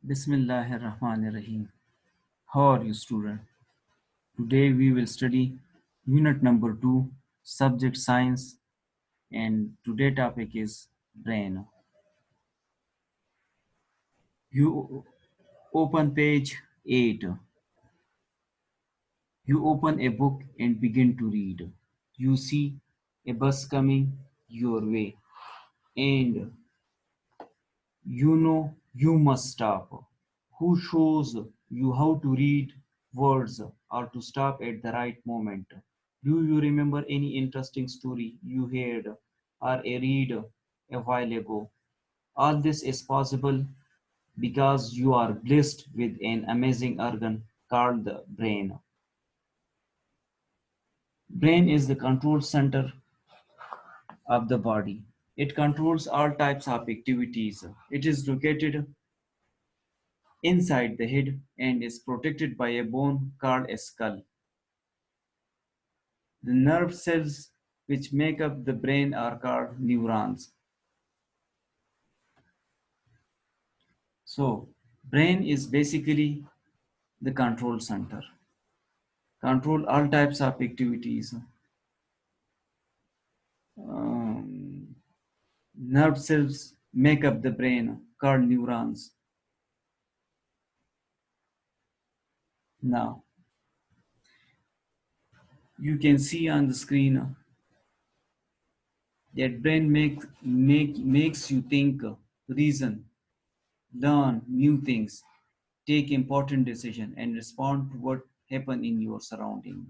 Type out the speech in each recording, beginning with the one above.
Bismillahirrahmanirrahim. How are you, student? Today we will study unit number 2, subject science, and today topic is brain. You open page 8. You open a book and begin to read. You see a bus coming your way, and you know you must stop. Who shows you how to read words or to stop at the right moment? Do you remember any interesting story you heard or a read a while ago? All this is possible because you are blessed with an amazing organ called the brain. Brain is the control center of the body. It controls all types of activities. It is located inside the head and is protected by a bone called a skull. The nerve cells which make up the brain are called neurons. So, brain is basically the control center. Control all types of activities. Um, Nerve cells make up the brain called neurons. Now, you can see on the screen that brain makes you think, reason, learn new things, take important decisions, and respond to what happen in your surrounding.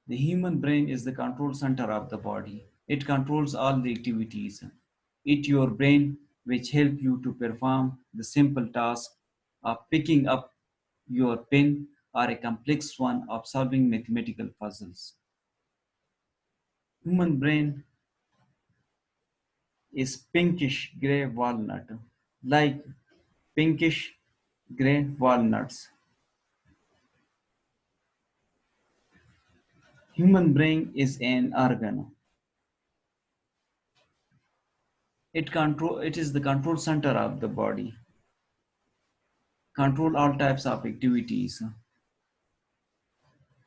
The human brain is the control center of the body. It controls all the activities. It your brain which help you to perform the simple task of picking up your pen or a complex one of solving mathematical puzzles. Human brain is pinkish gray walnut, like pinkish gray walnuts. Human brain is an organ. It is the control center of the body. Control all types of activities.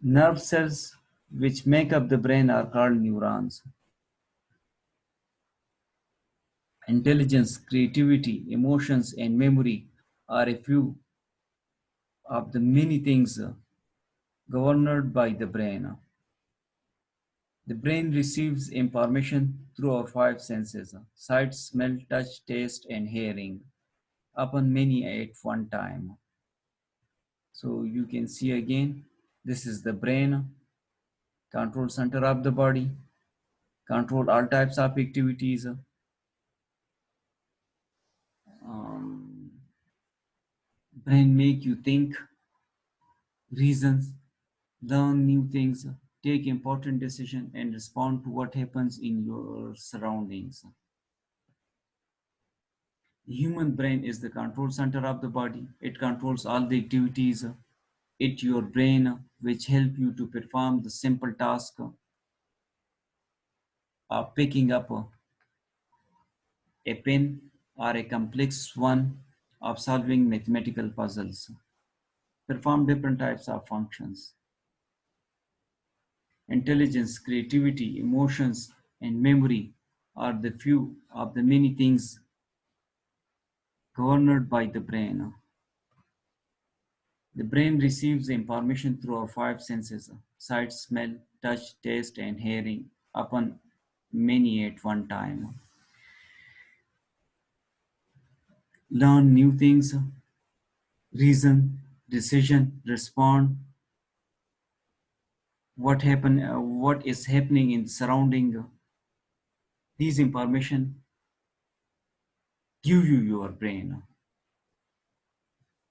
Nerve cells which make up the brain are called neurons. Intelligence, creativity, emotions, and memory are a few of the many things governed by the brain. The brain receives information through our five senses: sight, smell, touch, taste, and hearing, upon many at one time. So you can see again, this is the brain, control center of the body, control all types of activities, um, brain make you think, reasons, learn new things, take important decision, and respond to what happens in your surroundings. The human brain is the control center of the body. It controls all the activities. It your brain which help you to perform the simple task of picking up a pen or a complex one of solving mathematical puzzles. Perform different types of functions. Intelligence, creativity, emotions, and memory are the few of the many things governed by the brain. The brain receives information through our five senses: sight, smell, touch, taste, and hearing, upon many at one time. Learn new things, reason, decision, respond, what is happening in the surrounding. These information give you your brain.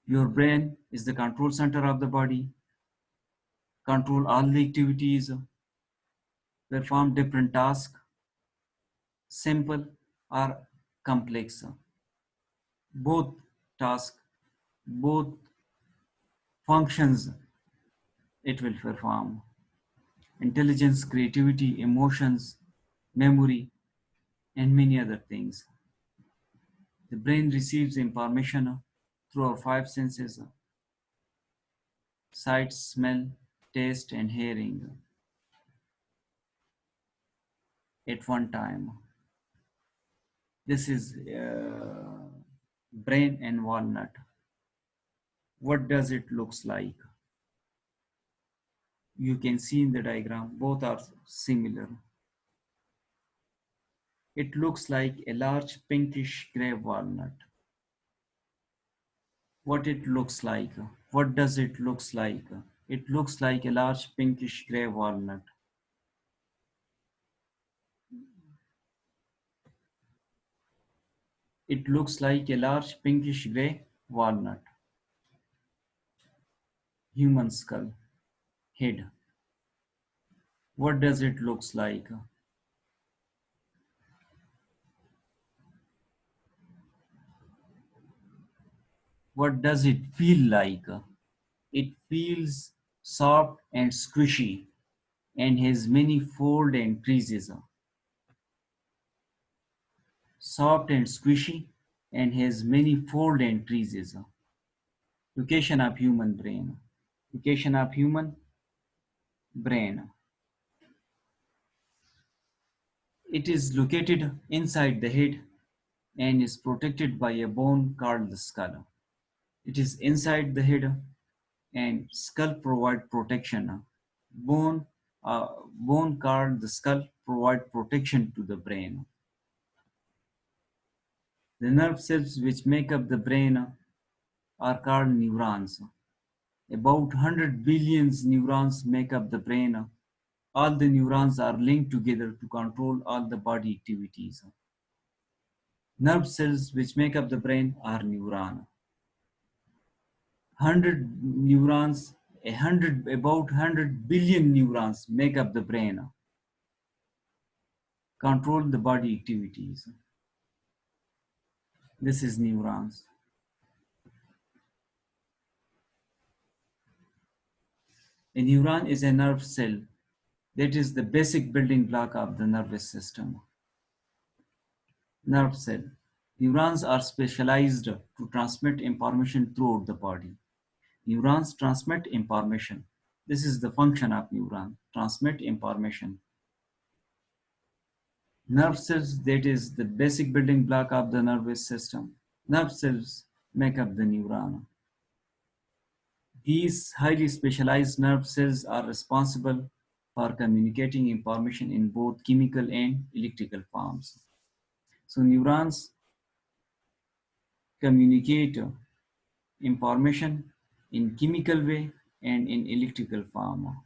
Your brain is the control center of the body, control all the activities, perform different tasks, simple or complex. Both tasks, both functions it will perform. Intelligence, creativity, emotions, memory, and many other things. The brain receives information through our five senses: sight, smell, taste, and hearing at one time. This is brain and walnut. What does it looks like? You can see in the diagram, both are similar. It looks like a large pinkish gray walnut. What it looks like? What does it looks like? It looks like a large pinkish gray walnut. It looks like a large pinkish gray walnut. Human skull, head. What does it looks like? What does it feel like? It feels soft and squishy and has many folds and creases. Soft and squishy and has many folds and creases. Location of human brain. Location of human brain. It is located inside the head and is protected by a bone called the skull. It is inside the head and skull provide protection. Bone, bone called the skull provide protection to the brain. The nerve cells which make up the brain are called neurons. About 100 billion neurons make up the brain. All the neurons are linked together to control all the body activities. Nerve cells which make up the brain are neuron. 100 neurons, about 100 billion neurons make up the brain, control the body activities. This is neurons. A neuron is a nerve cell that is the basic building block of the nervous system. Nerve cell. Neurons are specialized to transmit information throughout the body. Neurons transmit information. This is the function of neuron, transmit information. Nerve cells, that is the basic building block of the nervous system. Nerve cells make up the neuron. These highly specialized nerve cells are responsible for communicating information in both chemical and electrical forms. So neurons communicate information in chemical way and in electrical form.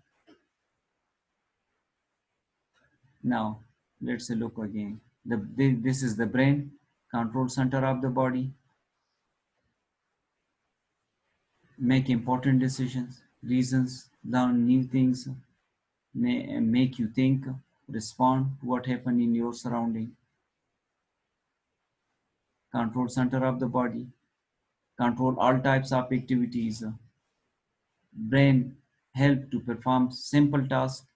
Now let's look again. This is the brain, control center of the body, make important decisions, reasons, learn new things, make you think, respond to what happened in your surrounding. Control center of the body, control all types of activities. Brain help to perform simple tasks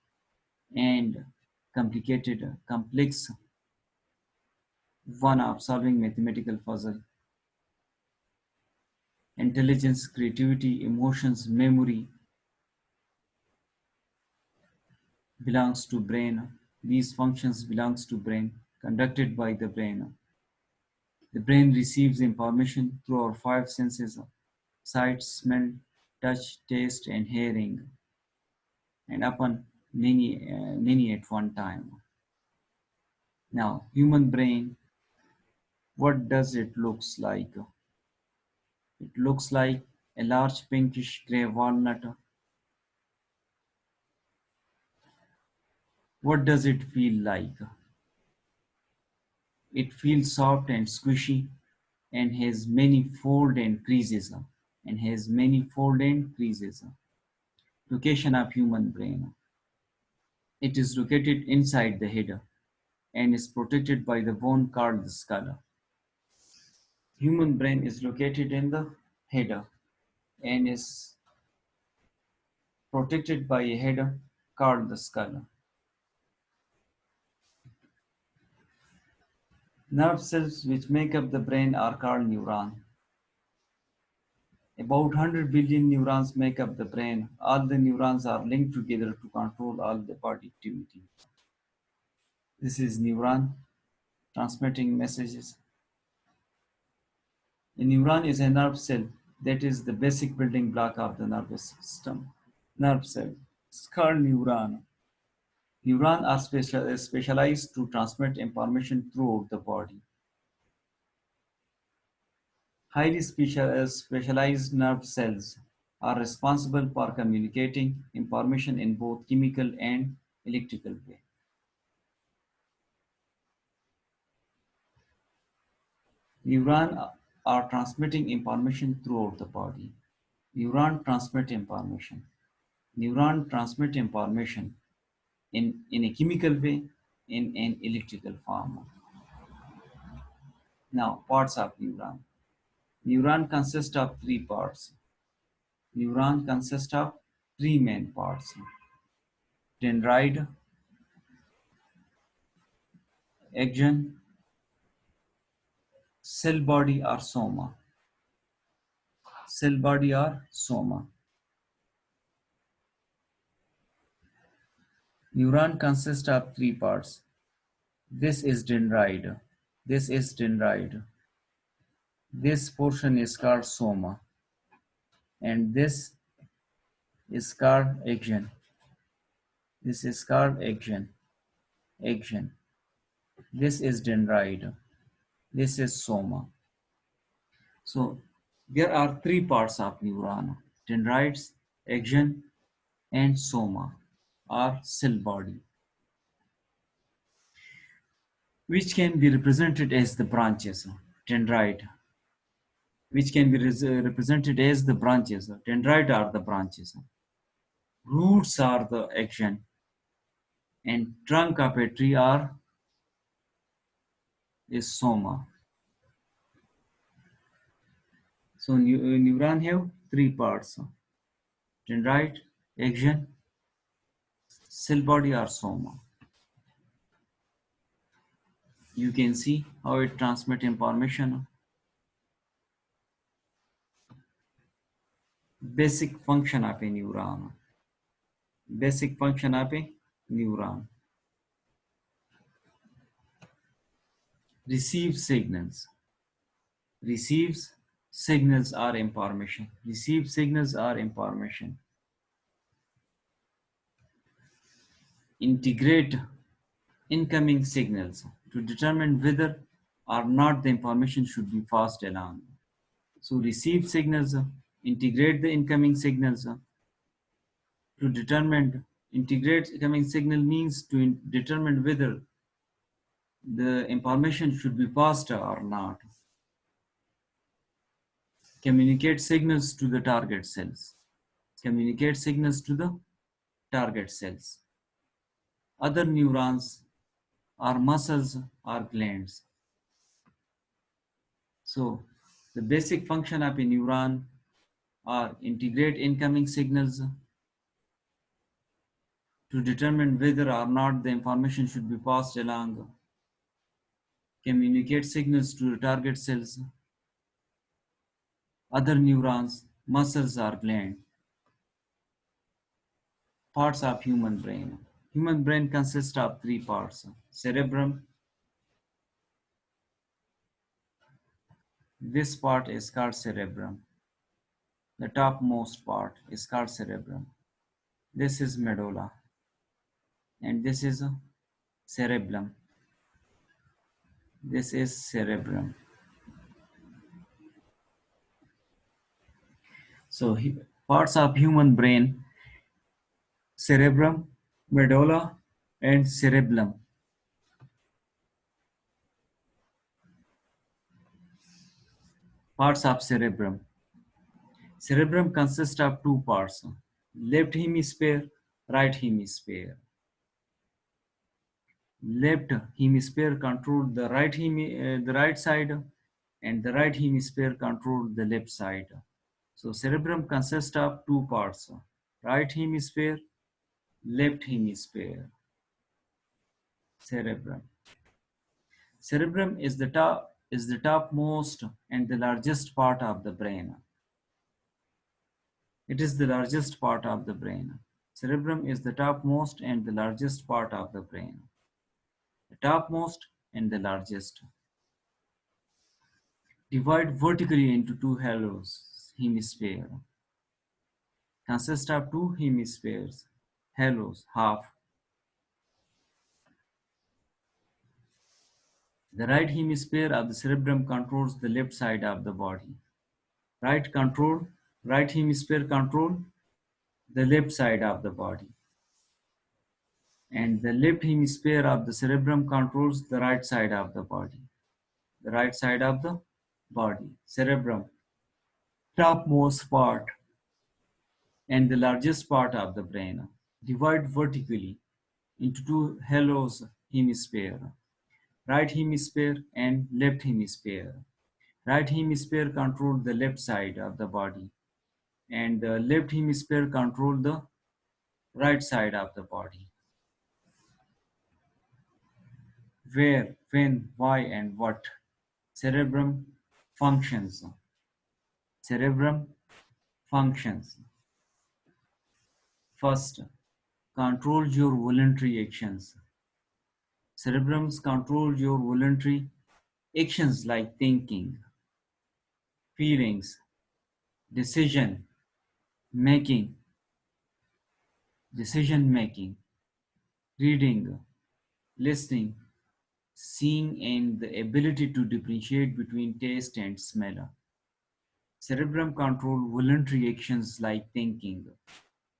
and complicated, complex one of solving mathematical puzzle. Intelligence, creativity, emotions, memory belongs to brain. These functions belongs to brain, conducted by the brain. The brain receives information through our five senses: sight, smell, touch, taste, and hearing, and upon many at one time. Now, human brain, what does it looks like? It looks like a large pinkish gray walnut. What does it feel like? It feels soft and squishy and has many fold and creases. Location of human brain. It is located inside the head and is protected by the bone called the skull. Human brain is located in the head and is protected by a head called the skull. Nerve cells which make up the brain are called neurons. About 100 billion neurons make up the brain. All the neurons are linked together to control all the body activity. This is neuron transmitting messages. A neuron is a nerve cell that is the basic building block of the nervous system. Nerve cell. It's called neuron. Neurons are specialized to transmit information throughout the body. Highly specialized nerve cells are responsible for communicating information in both chemical and electrical way. Neurons are transmitting information throughout the body. Neurons transmit information. Neurons transmit information in a chemical way, in an electrical form. Now, parts of neuron. Neuron consists of three parts. Neuron consists of three main parts: dendrite, axon, cell body or soma. Cell body or soma. Neuron consists of three parts. This is dendrite. This is dendrite. This portion is called soma. And this is called axon. This is called axon. Axon. This is dendrite. This is soma. So there are three parts of neuron: dendrites, axon, and soma, or cell body, which can be represented as the branches. Dendrite, which can be represented as the branches. Dendrite are the branches. Roots are the axon, and trunk of a tree is soma. So neuron have three parts: dendrite, axon, cell body or soma. You can see how it transmits information. Basic function of a neuron. Basic function of a neuron. Receives signals. Receives signals or information. Receives signals or information. Integrate incoming signals to determine whether or not the information should be passed along. So receive signals, integrate the incoming signals to determine. Integrate incoming signal means to determine whether the information should be passed or not. Communicate signals to the target cells. Communicate signals to the target cells. Other neurons are muscles or glands. So the basic function of a neuron are integrate incoming signals to determine whether or not the information should be passed along, communicate signals to the target cells, other neurons, muscles or gland. Parts of human brain. Human brain consists of three parts: cerebrum. This part is called cerebrum. The topmost part is called cerebrum. This is medulla. And this is cerebellum. This is cerebrum. So parts of human brain: cerebrum, medulla, and cerebellum. Parts of cerebrum. Cerebrum consists of two parts: left hemisphere, right hemisphere. Left hemisphere controls the right side, and the right hemisphere controls the left side. So cerebrum consists of two parts: right hemisphere, left hemisphere. Cerebrum. Cerebrum is the topmost and the largest part of the brain. It is the largest part of the brain. Cerebrum is the topmost and the largest part of the brain. The topmost and the largest. Divide vertically into two halos, hemisphere. Consist of two hemispheres, halos, half. The right hemisphere of the cerebrum controls the left side of the body. Right control, right hemisphere control the left side of the body. And the left hemisphere of the cerebrum controls the right side of the body. The right side of the body, cerebrum, topmost part and the largest part of the brain. Divide vertically into two halos hemisphere, right hemisphere and left hemisphere. Right hemisphere control the left side of the body and the left hemisphere control the right side of the body. Where, when, why and what. Cerebrum functions. Cerebrum functions. First, control your voluntary actions. Cerebrums control your voluntary actions like thinking, feelings, decision making, decision making, reading, listening, seeing, and the ability to differentiate between taste and smell. Cerebrum control voluntary actions like thinking,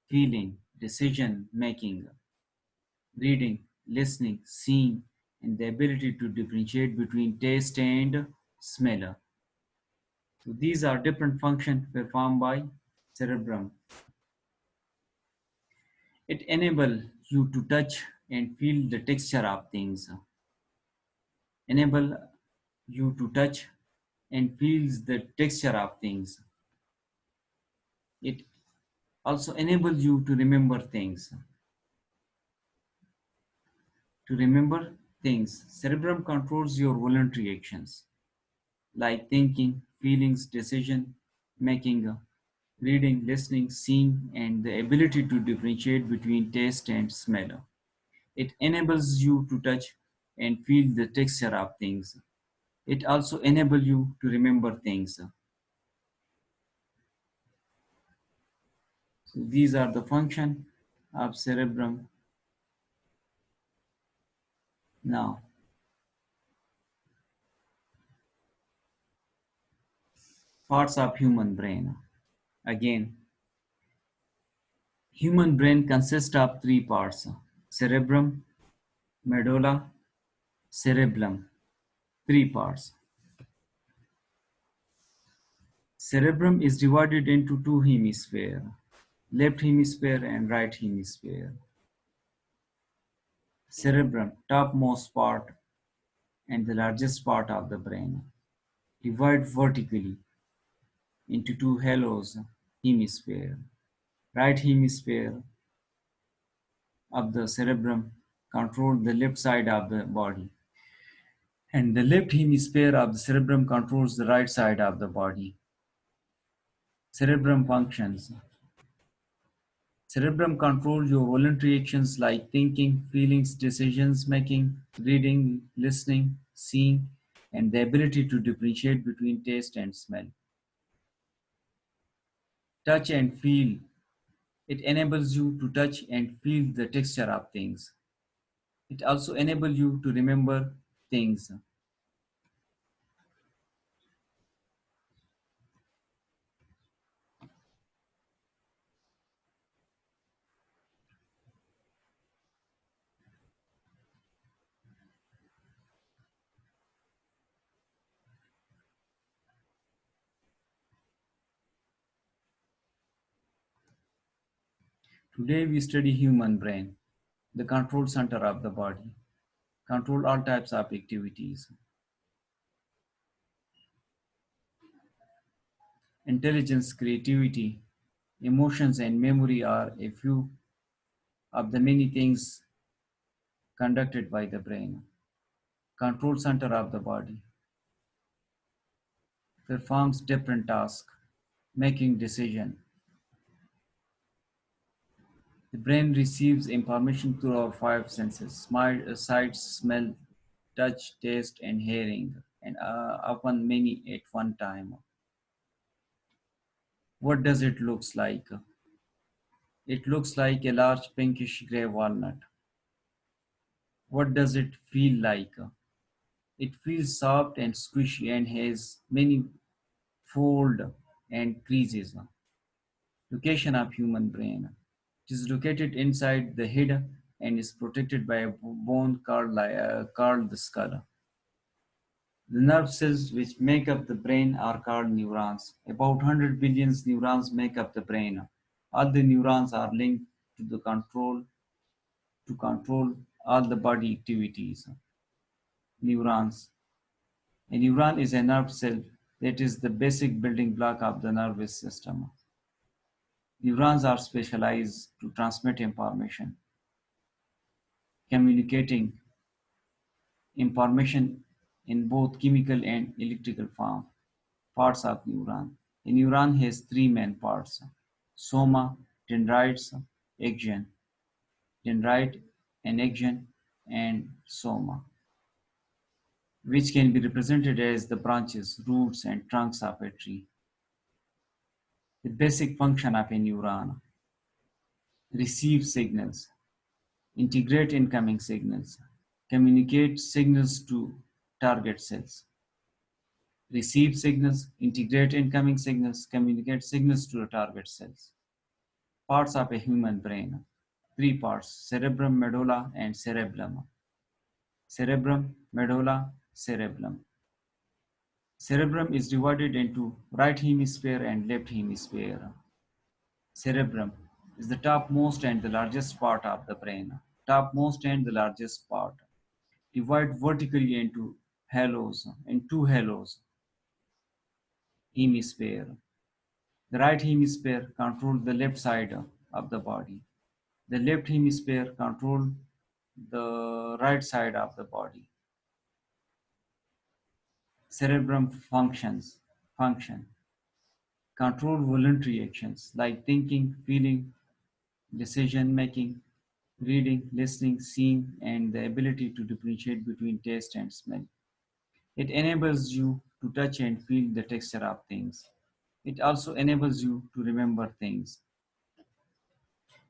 feeling, decision making, reading, listening, seeing, and the ability to differentiate between taste and smell. So these are different functions performed by cerebrum. It enables you to touch and feel the texture of things. Enable you to touch and feel the texture of things. It also enables you to remember things. To remember things, cerebrum controls your voluntary actions like thinking, feelings, decision making, reading, listening, seeing, and the ability to differentiate between taste and smell. It enables you to touch and feel the texture of things. It also enables you to remember things. So these are the function of cerebrum. Now, parts of human brain. Again, human brain consists of three parts: cerebrum, medulla, cerebellum. Three parts. Cerebrum is divided into two hemispheres, left hemisphere and right hemisphere. Cerebrum, topmost part and the largest part of the brain, divide vertically into two halos hemisphere. Right hemisphere of the cerebrum control the left side of the body, and the left hemisphere of the cerebrum controls the right side of the body. Cerebrum functions. Cerebrum controls your voluntary actions like thinking, feelings, decisions making, reading, listening, seeing, and the ability to differentiate between taste and smell. Touch and feel. It enables you to touch and feel the texture of things. It also enables you to remember things. Today we study human brain, the control center of the body, control all types of activities. Intelligence, creativity, emotions, and memory are a few of the many things conducted by the brain. control center of the body, performs different tasks, making decision. The brain receives information through our five senses: sight, smell, touch, taste, and hearing, and often many at one time. What does it looks like? It looks like a large pinkish gray walnut. What does it feel like? It feels soft and squishy and has many fold and creases. Location of human brain. It is located inside the head and is protected by a bone called the skull. The nerve cells which make up the brain are called neurons. About 100 billion neurons make up the brain. All the neurons are linked to the control all the body activities. Neurons. A neuron is a nerve cell that is the basic building block of the nervous system. Neurons are specialized to transmit information, communicating information in both chemical and electrical form. Parts of neuron. A neuron has three main parts: soma, dendrites, axon. Dendrite and axon and soma, which can be represented as the branches, roots, and trunks of a tree. The basic function of a neuron: receive signals, integrate incoming signals, communicate signals to target cells. Receive signals, integrate incoming signals, communicate signals to the target cells. Parts of a human brain. Three parts: cerebrum, medulla, and cerebellum. Cerebrum, medulla, cerebellum. Cerebrum is divided into right hemisphere and left hemisphere. Cerebrum is the topmost and the largest part of the brain. Topmost and the largest part. Divide vertically into halos, in two halos, hemisphere. The right hemisphere controls the left side of the body. The left hemisphere controls the right side of the body. Cerebrum function control voluntary actions like thinking, feeling, decision making, reading, listening, seeing, and the ability to differentiate between taste and smell. It enables you to touch and feel the texture of things. It also enables you to remember things.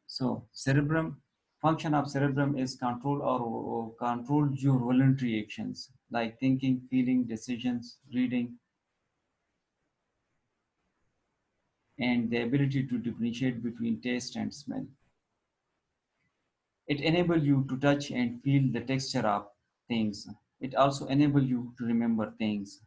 So, cerebrum function of cerebrum is control or control your voluntary actions like thinking, feeling, decisions, reading, and the ability to differentiate between taste and smell. It enables you to touch and feel the texture of things. It also enables you to remember things.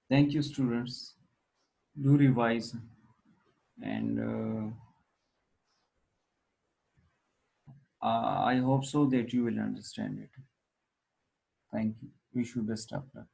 Thank you, students. Do revise, and I hope so that you will understand it. Thank you. Wish you best of luck.